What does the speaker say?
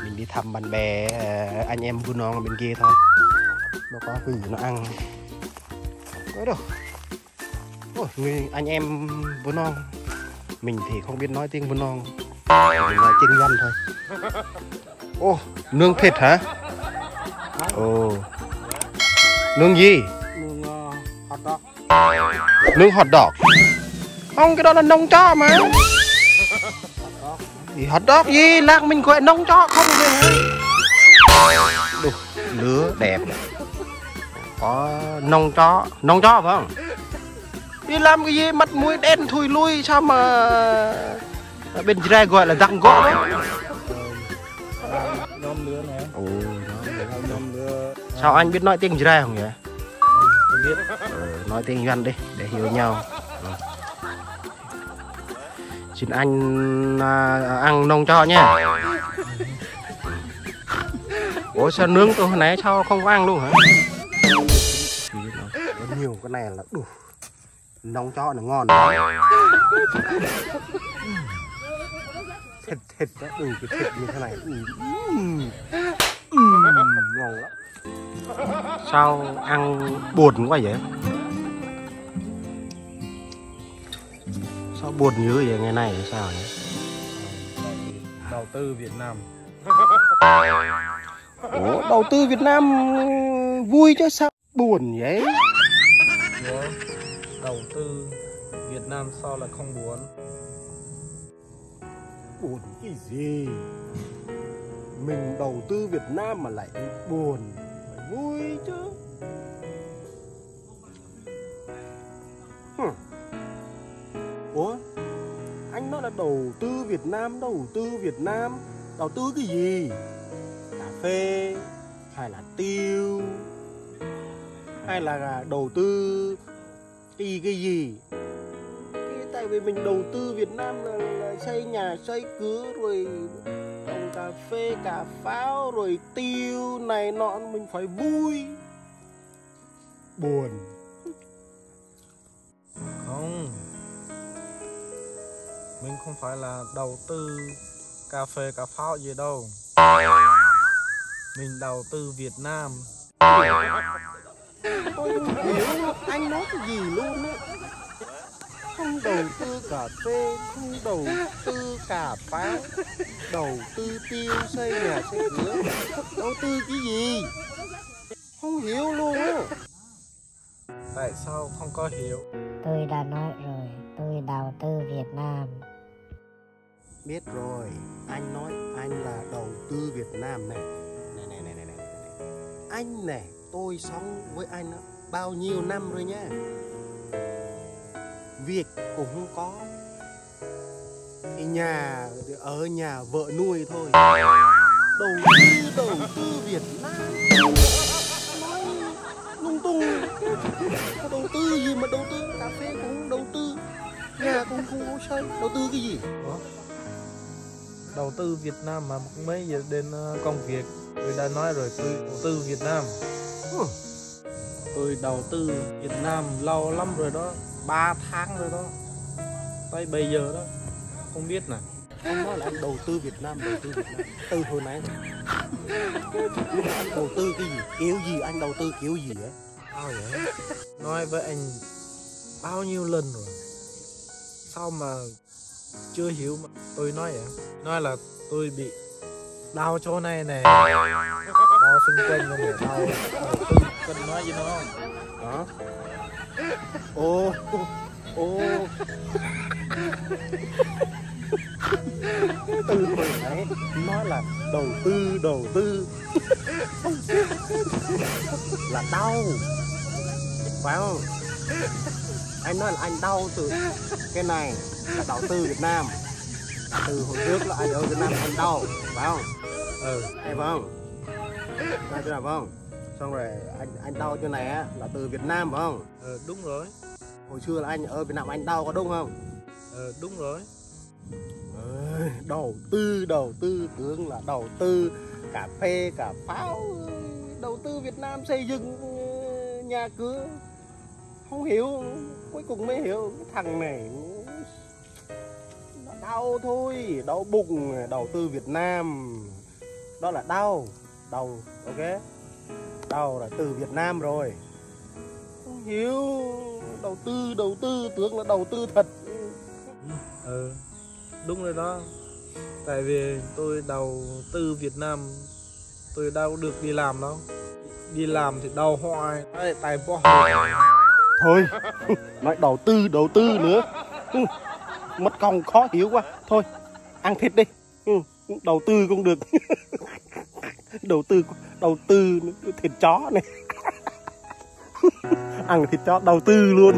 Mình đi thăm bạn bè, anh em vua non ở bên kia thôi. Nó có cái gì nó ăn. Đấy đâu. Ôi, người anh em vua non. Mình thì không biết nói tiếng vua non. Mình nói tiếng Văn thôi. Ô, nướng thịt hả? Ồ. Nướng gì? Nướng hot dog. Nướng hot dog. Không, cái đó là nông chó mà. Thì hot dog gì? Lạc mình gọi nông chó không rồi hả? Đồ, lứa đẹp. Có nông chó phải không? Đi làm cái gì mặt mũi đen thui lui sao mà ở bên dưới gọi là răng gỗ đó. Nhóm lứa này. Ồ, Nhóm lứa. sao anh biết nói tiếng dưới không vậy? Không biết. Nói tiếng Văn đi để hiểu nhau. Xin anh ăn nông cho nha. Ủa sao nướng tôi hồi nãy sao không có ăn luôn hả? Có nhiều cái này là đủ. Nông cho nó ngon. Thịt đó, cái thịt như thế này. Ngon lắm. Sao ăn buồn quá vậy? Sao buồn dữ vậy ngày này sao vậy? Đầu tư Việt Nam. Ủa, đầu tư Việt Nam vui chứ sao buồn vậy? Đầu tư Việt Nam sao lại không buồn? Buồn cái gì? Mình đầu tư Việt Nam mà lại buồn, phải vui chứ. Ủa, anh nói là đầu tư Việt Nam, đầu tư cái gì? Cà phê, hay là tiêu, hay là đầu tư cái gì? Tại vì mình đầu tư Việt Nam là xây nhà, xây cửa, rồi trồng cà phê, cà pháo, rồi tiêu này nọ, mình phải vui. Buồn. Không. Mình không phải là đầu tư cà phê, cà pháo gì đâu. Mình đầu tư Việt Nam. Tôi không hiểu anh nói cái gì luôn á. Không đầu tư cà phê, không đầu tư cà pháo, đầu tư tiêu, xây nhà, xây cửa. Đầu tư cái gì? Không hiểu luôn á. Tại sao không có hiểu? Tôi đã nói rồi, tôi đầu tư Việt Nam. Biết rồi, anh nói anh là đầu tư Việt Nam này. Này. Anh này, tôi sống với anh đó, bao nhiêu năm rồi nhá. Việc cũng không có. Thì nhà ở nhà vợ nuôi thôi. Đầu tư Việt Nam. Nói lung tung. Có đầu tư gì mà đầu tư? Cà phê cũng không đầu tư, nhà cũng không có xây. Đầu tư cái gì? Đầu tư Việt Nam mà mấy giờ đến công việc. Tôi đã nói rồi, tôi đầu tư Việt Nam. Tôi đầu tư Việt Nam lâu lắm rồi đó, 3 tháng rồi đó, tới bây giờ đó, không biết nè. Anh nói là anh đầu tư Việt Nam, từ hồi nãy. Nhưng mà anh đầu tư cái gì? Kiểu gì? Anh đầu tư kiểu gì vậy? Sao vậy? Nói với anh bao nhiêu lần rồi, sao mà chưa hiểu mà tôi nói vậy? Nói là tôi bị đau chỗ này nè, đau xung quanh này nè, đau đầu tư, cần nói gì nữa không? Đó. Ô. Từ hồi nãy nói là đầu tư là đau, phải không? Anh nói là anh đau từ cái này là đầu tư Việt Nam, là từ hồi trước là anh ở Việt Nam anh đau, phải không? Hay phải không? Phải chỗ nào phải không? Xong rồi anh đau chỗ này á là từ Việt Nam phải không? Đúng rồi. Hồi xưa là anh ở Việt Nam anh đau có đúng không? Đúng rồi. Đầu tư tưởng là đầu tư cà phê, cà pháo, đầu tư Việt Nam xây dựng nhà cửa. Không hiểu, cuối cùng mới hiểu cái thằng này nó đau thôi, đau bụng. Đầu tư Việt Nam, đó là đau. Đầu, ok. Đầu là từ Việt Nam rồi. Không hiểu. Đầu tư, tưởng là đầu tư thật. Đúng rồi đó. Tại vì tôi đầu tư Việt Nam, tôi đâu được đi làm đâu. Đi làm thì đau hoài. Tại bỏ Thôi, nói đầu tư nữa. Mất công khó hiểu quá. Thôi, ăn thịt đi. Đầu tư cũng được. Đầu tư thịt chó này. Ăn thịt chó đầu tư luôn.